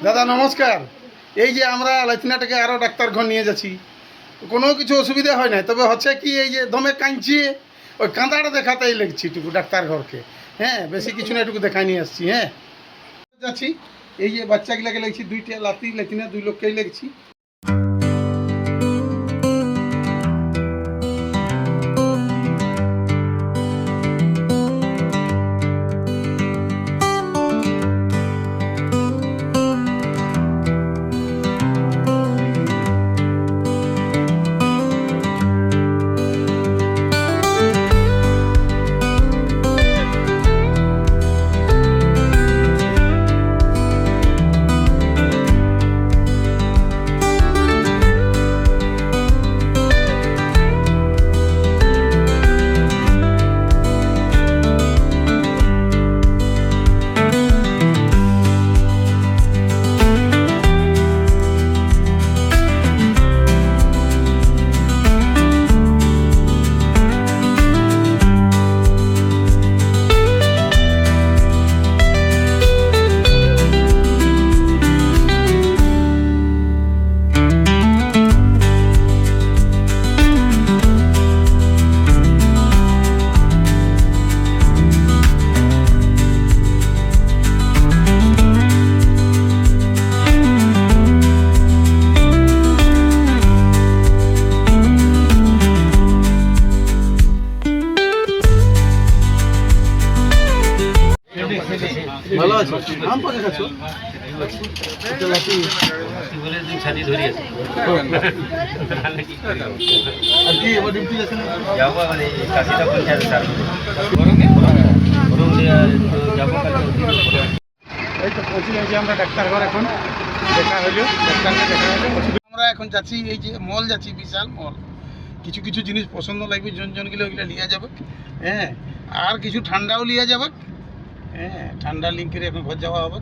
দাদা নমস্কার। এই যে আমরা লাইথিনাটাকে আরও ডাক্তার ঘর নিয়ে যাচ্ছি, কোনো কিছু অসুবিধা হয় না, তবে হচ্ছে কি এই যে দমে কাঁদছি, ওই কাঁদাটা দেখাতেই লাগছি একটু ডাক্তার ঘরকে। হ্যাঁ, বেশি কিছু না, একটু দেখাই নিয়ে আসছি। হ্যাঁ, যাচ্ছি। এই যে বাচ্চাগুলাকে লেগছি, দুইটা লাতি লাইথিনা, 2 লোককেই লেগছি। ভালো আছো? আম পাকা খাচ্ছ? এটা লাঠি বলে দিন ছাতি ধরে আছে। আর কি এবার ডিউটি আছে না? যাবো মানে কাশিটা পঞ্চায়েত স্যার গরমে গরম দিয়ে যাবো কালকে। এই তো পৌঁছে গেছি আমরা ডাক্তার ঘর। এখন দেখা হলো, ডাক্তারকে দেখা হলো। আমরা এখন যাচ্ছি, এই যে মল যাচ্ছি, বিশাল মল। কিছু কিছু জিনিস পছন্দ লাগবে, জনজনগুলো ওইগুলো লিয়া যাবে। হ্যাঁ, আর কিছু ঠান্ডাও লিয়া যাবে। হ্যাঁ, ঠান্ডা লিঙ্ক করে এখন ঘর যাওয়া হবে।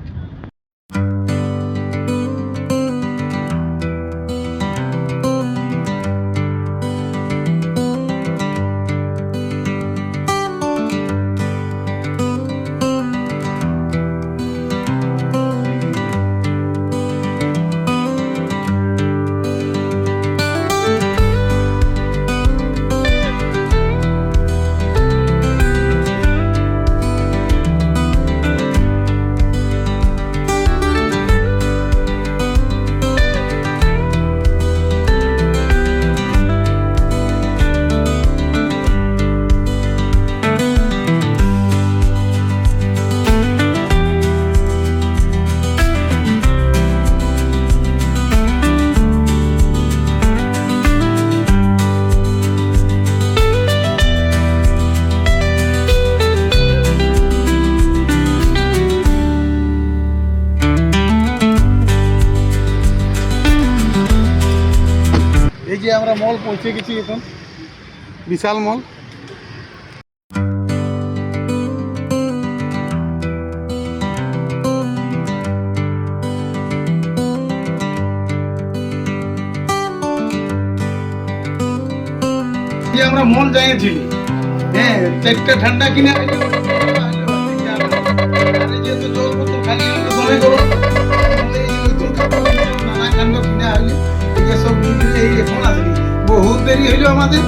এই যে আমরা মল পৌঁছে গেছি, এখন বিশাল মল। আমরা মল যাইছি। হ্যাঁ, 4টা ঠান্ডা কিনে যেহেতু জল বোতল খালি দমে করো, নানা ঠান্ডা কিনা হইলে সব এখন আসেনি, বহুত দেরি হইলো আমাদের।